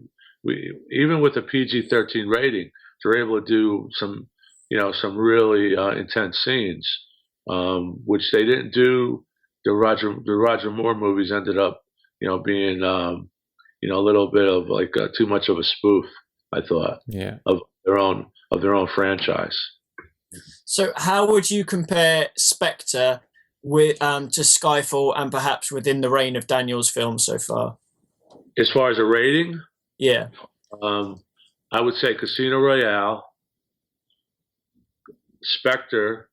even with a PG-13 rating, they're able to do some really intense scenes, which they didn't do. The Roger Moore movies ended up, being a little bit of like too much of a spoof. I thought. Yeah. Of their own franchise. So how would you compare Spectre with to Skyfall and perhaps within the reign of Daniel's films so far? As far as a rating, Yeah. I would say Casino Royale, Spectre,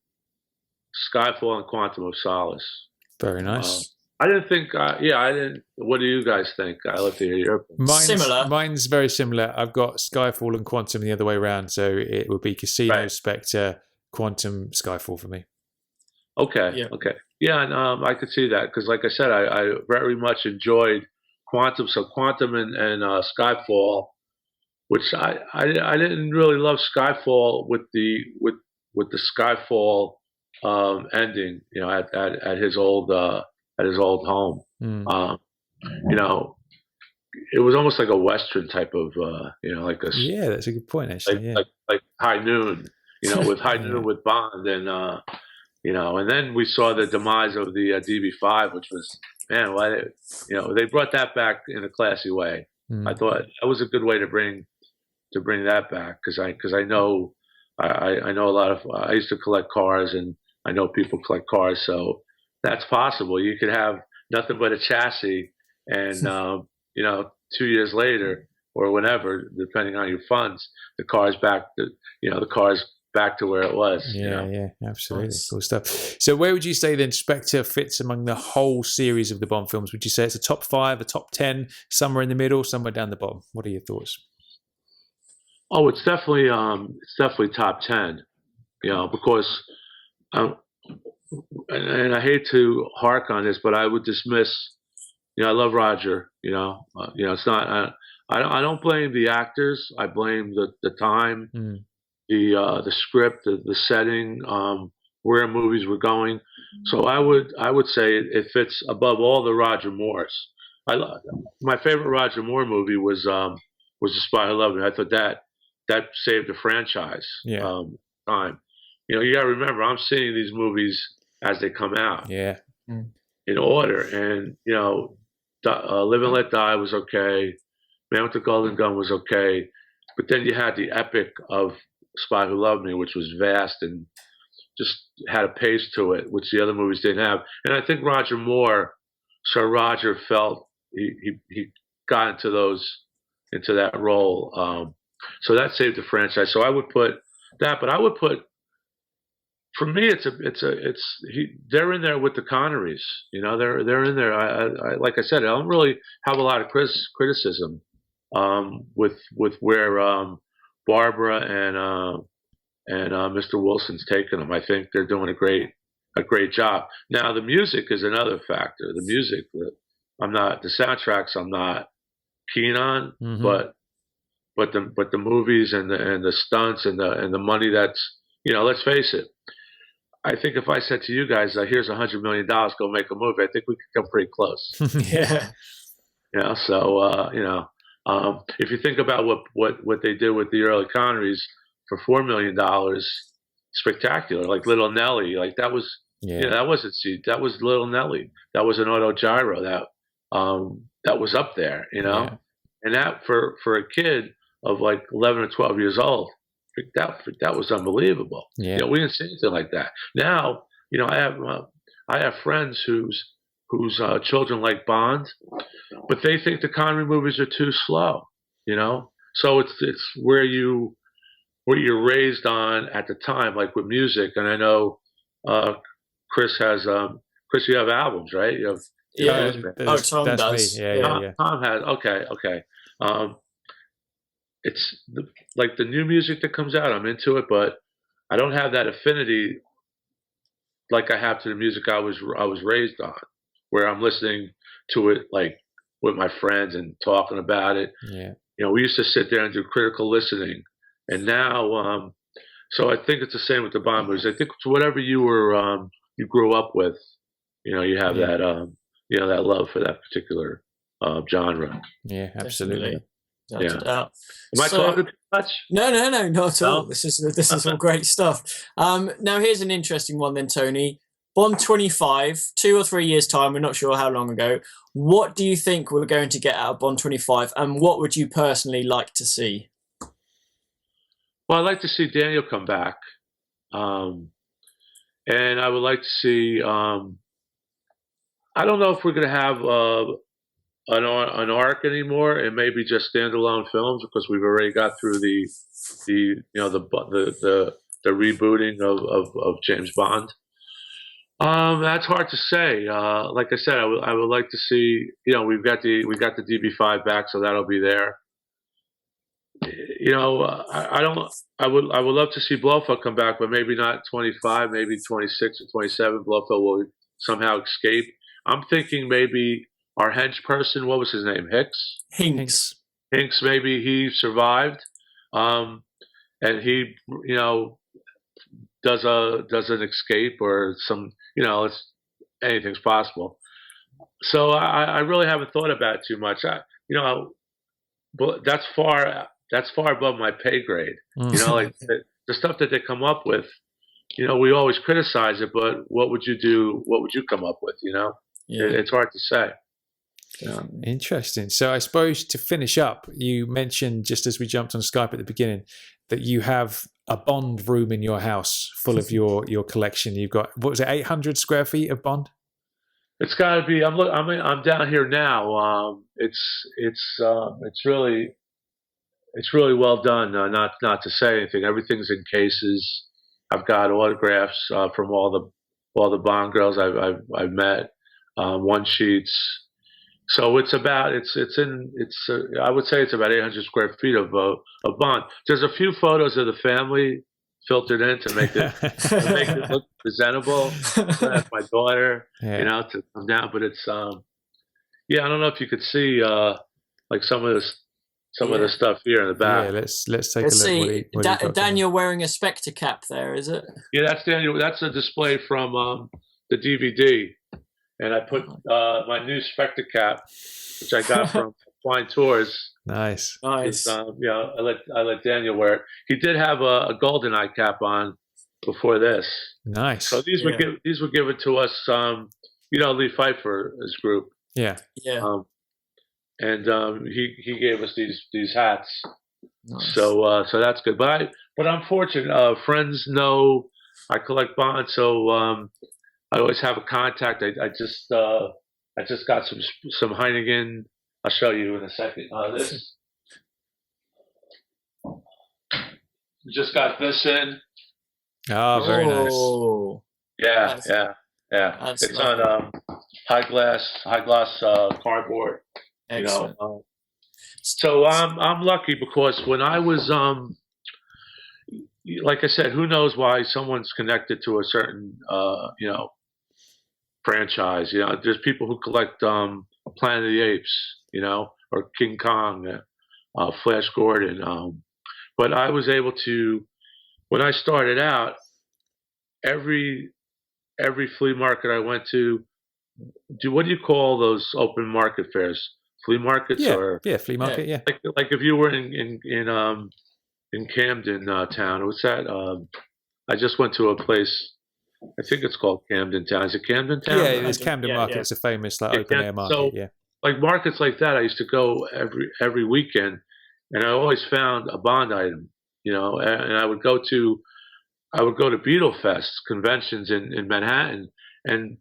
Skyfall, and Quantum of Solace. Very nice. I didn't think. I didn't. What do you guys think? I love to hear your. Similar. Mine's very similar. I've got Skyfall and Quantum the other way around, so it would be Casino, Right. Spectre, Quantum, Skyfall for me. Okay. Yeah. Okay. Yeah, and I could see that because, like I said, I very much enjoyed Quantum. So Quantum and Skyfall, which I didn't really love Skyfall with the Skyfall ending. You know, at his old home. You know, it was almost like a Western type of, you know, like a Yeah, that's a good point actually. like High Noon. You know, with High Noon with Bond and. You know, and then we saw the demise of the DB5, which was, man, they brought that back in a classy way. I thought that was a good way to bring that back because I know I know a lot of I used to collect cars and I know people collect cars, so that's possible. You could have nothing but a chassis, and you know, 2 years later or whenever, depending on your funds, the car's back. The car's back to where it was. Yeah, absolutely. Cool stuff. So where would you say then Spectre fits among the whole series of the Bond films? Would you say it's a top 5, a top 10, somewhere in the middle, somewhere down the bottom? What are your thoughts? Oh, it's definitely top 10, you know, because and I hate to hark on this, but I would dismiss, you know, I love Roger, you know, it's not, I don't blame the actors. I blame the time, the script, the setting, where movies were going. So I would say it fits above all the Roger Moores. My favorite Roger Moore movie was The Spy Who Loved Me. I thought that saved the franchise. Time. You know, you got to remember, I'm seeing these movies as they come out. Yeah. In order, and you know, Live and Let Die was okay. Man with the Golden Gun was okay, but then you had the epic of Spy Who Loved Me, which was vast and just had a pace to it, which the other movies didn't have. And I think Roger Moore, Sir Roger, felt he got into that role. So that saved the franchise. So I would put that, but I would put, for me, they're in there with the Connerys. You know, they're in there. I like I said, I don't really have a lot of criticism with where Barbara and Mr. Wilson's taken them. I think they're doing a great job. Now the music is another factor. The music, the soundtracks I'm not keen on, but the movies and the stunts and the money that's, you know, let's face it. I think if I said to you guys, here's $100 million, go make a movie, I think we could come pretty close. Yeah. You know, so you know, if you think about what they did with the early Connerys for $4 million, spectacular. Like Little Nelly, like that was that wasn't that was Little Nelly. That was an autogyro that was up there, you know, and that for a kid of like 11 or 12 years old, that was unbelievable. Yeah. You know, we didn't see anything like that. Now, you know, I have friends whose children like Bond, but they think the Connery movies are too slow. You know, so it's where you're raised on at the time, like with music. And I know Chris, you have albums, right? You have Tom does. Me. Yeah. Tom has. Okay. It's like the new music that comes out, I'm into it, but I don't have that affinity like I have to the music I was raised on, where I'm listening to it like with my friends and talking about it. Yeah. You know, we used to sit there and do critical listening, and now, so I think it's the same with the Bond movies. I think it's whatever you grew up with, you know, you have that, you know, that love for that particular genre. Yeah, absolutely. Am I talking too much? No, not at all. This is all great stuff. Now here's an interesting one then, Tony. Bond 25, 2 or 3 years time, we're not sure how long ago. What do you think we're going to get out of Bond 25, and what would you personally like to see? Well, I'd like to see Daniel come back. and I would like to see. I don't know if we're going to have an arc anymore, and maybe just standalone films because we've already got through the rebooting of James Bond. That's hard to say. Like I said, I would like to see. We've got the DB5 back, so that'll be there. I don't. I would love to see Blofeld come back, but maybe not 25, maybe 26 or 27. Blofeld will somehow escape. I'm thinking maybe our hench person. What was his name? Hinks. Hinks. Maybe he survived, and he does an escape or some. It's anything's possible. So I really haven't thought about it too much. But that's far above my pay grade. Like the stuff that they come up with. We always criticize it, but what would you do? What would you come up with? It's hard to say. Interesting. So I suppose to finish up, you mentioned just as we jumped on Skype at the beginning that you have a Bond room in your house full of your collection. You've got, what was it, 800 square feet of Bond? It's got to be. I'm down here now. It's really well done. Not to say anything. Everything's in cases. I've got autographs from all the Bond girls I've met. One sheets. So I would say it's about 800 square feet of Bond. There's a few photos of the family filtered in to make it look presentable. That's my daughter, to come down. But it's I don't know if you could see like some of the stuff here in the back. Yeah, let's take a look. See, Daniel wearing a Spectre cap there, is it? Yeah, that's Daniel. That's a display from the DVD. And I put my new Spectre cap, which I got from Flying Tours. Nice. I let Daniel wear it. He did have a GoldenEye cap on before this. Nice. So these were given to us. Lee Pfeiffer's group. Yeah. Yeah. And he gave us these hats. Nice. So that's good. But I'm fortunate. Friends know I collect Bond, so. I always have a contact. I just got some Heineken. I'll show you in a second. This just got this in. Oh, very nice. Yeah. It's nice. On high gloss cardboard. Excellent. So I'm lucky because when I was like I said, who knows why someone's connected to a certain franchise. There's people who collect Planet of the Apes, or King Kong, Flash Gordon. But I was able to, when I started out, every flea market I went to, what do you call those open market fairs? Flea markets? Flea market. Yeah. Like if you were in Camden town, what's that? I just went to a place. I think it's called Camden Town. Is it Camden Town? Yeah, there's Camden Market. It's a famous open air market. So, like markets like that, I used to go every weekend, and I always found a Bond item. And I would go to Beetlefest conventions in Manhattan, and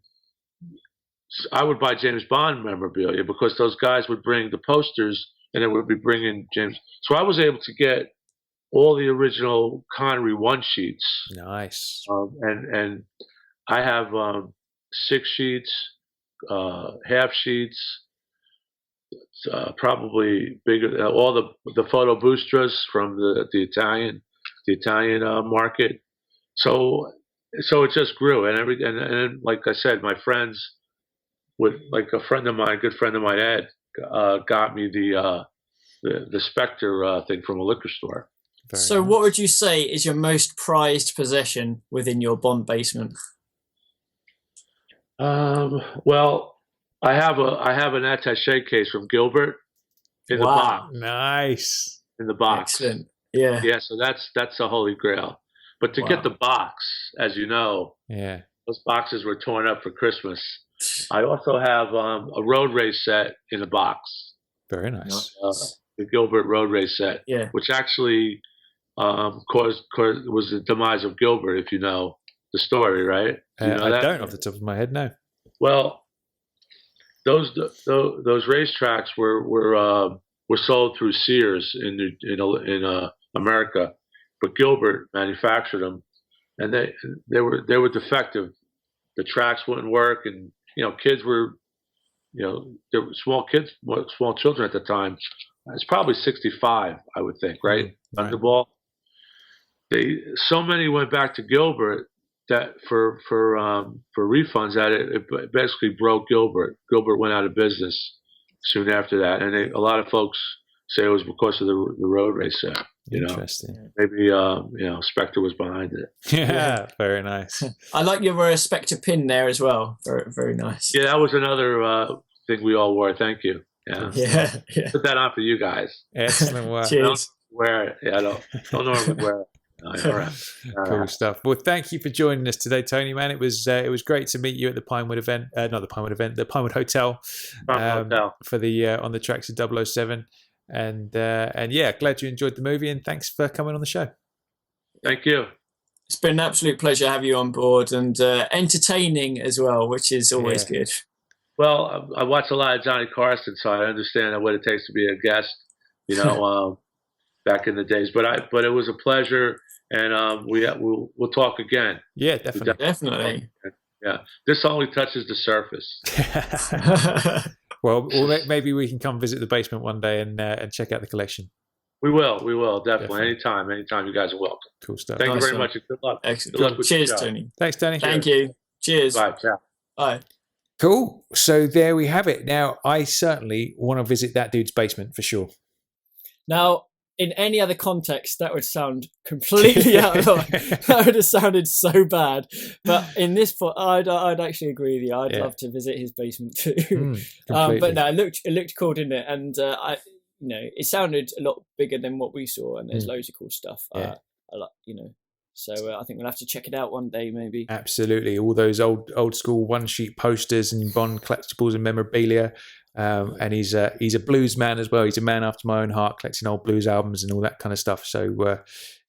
I would buy James Bond memorabilia because those guys would bring the posters, and they would be bringing James. So I was able to get all the original Connery one sheets. Nice. And I have 6 sheets, half sheets, probably bigger. All the photo boostras from the Italian market. So it just grew, and like I said, my friends would, like a good friend of mine, Ed, got me the Spectre thing from a liquor store. So what would you say is your most prized possession within your Bond basement? Well, I have an attaché case from Gilbert in the box. Nice. In the box. Excellent. Yeah. Yeah, so that's the holy grail. But to get the box, as you know, those boxes were torn up for Christmas. I also have a road race set in a box. Very nice. The Gilbert road race set, which actually was the demise of Gilbert, if you know the story, right? You know I that? don't off the top of my head, no. Well, those racetracks were sold through Sears in America, but Gilbert manufactured them, and they were defective. The tracks wouldn't work, and kids were, there were small children at the time. It's probably 65, I would think, right? Right. Thunderball. So many went back to Gilbert that for refunds that it basically broke Gilbert. Gilbert went out of business soon after that, and a lot of folks say it was because of the road race there. Interesting. Maybe Spectre was behind it. Yeah, very nice. I like your Spectre pin there as well. Very, very nice. Yeah, that was another thing we all wore. Thank you. Yeah. Put that on for you guys. Excellent work. Cheers. Wear it. Yeah, I don't normally wear it. All right. Cool stuff. Well, thank you for joining us today, Tony. Man, it was great to meet you at the Pinewood event. Not the Pinewood event, the Pinewood Hotel. For the on the tracks of 007. And yeah, glad you enjoyed the movie, and thanks for coming on the show. Thank you. It's been an absolute pleasure to have you on board, and entertaining as well, which is always good. Well, I watched a lot of Johnny Carson, so I understand what it takes to be a guest. Back in the days, but it was a pleasure, and we'll talk again. Yeah, definitely. Yeah, this only touches the surface. Well, maybe we can come visit the basement one day and check out the collection. We will definitely. Anytime you guys are welcome. Cool stuff. Thank you very much, and good luck. Excellent. Good luck with Cheers, Tony. Thanks, Tony. Thank you. Cheers. Bye. Ciao. Bye. Cool. So there we have it. Now, I certainly want to visit that dude's basement for sure. Now, in any other context, that would sound completely out of line. That would have sounded so bad. But in this point, I'd actually agree with you. I'd love to visit his basement too. But no, it looked cool, didn't it? And it sounded a lot bigger than what we saw. And there's loads of cool stuff. So I think we'll have to check it out one day, maybe. Absolutely, all those old school one sheet posters and Bond collectibles and memorabilia. And he's a blues man as well. He's a man after my own heart, collecting old blues albums and all that kind of stuff. So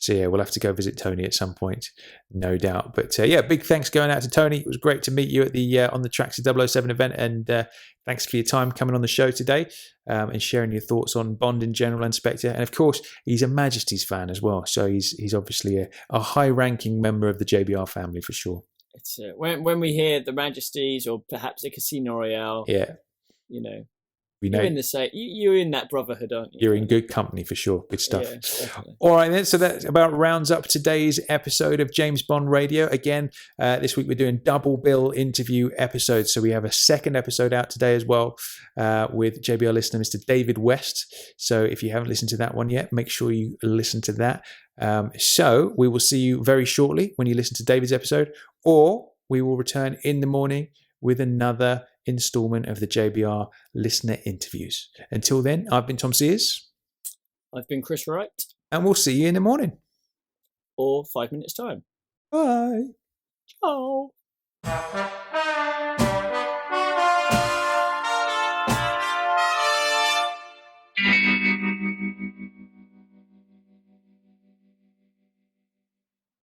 yeah, we'll have to go visit Tony at some point, no doubt. But yeah, big thanks going out to Tony. It was great to meet you at the on the Tracks of 007 event, and thanks for your time coming on the show today and sharing your thoughts on Bond in general and Spectre. And of course, he's a Majesty's fan as well, so he's obviously a high-ranking member of the JBR family for sure. It's when we hear the Majesties or perhaps a Casino Royale, we know you're in that brotherhood, aren't you? You're in good company for sure. Good stuff. Yeah, all right then, so that about rounds up today's episode of James Bond Radio. Again, this week we're doing double bill interview episodes, so we have a second episode out today as well with JBR listener Mr. David West. So if you haven't listened to that one yet, make sure you listen to that. So we will see you very shortly when you listen to David's episode, or we will return in the morning with another installment of the JBR listener interviews. Until then, I've been Tom Sears. I've been Chris Wright. And we'll see you in the morning. Or 5 minutes' time. Bye. Ciao.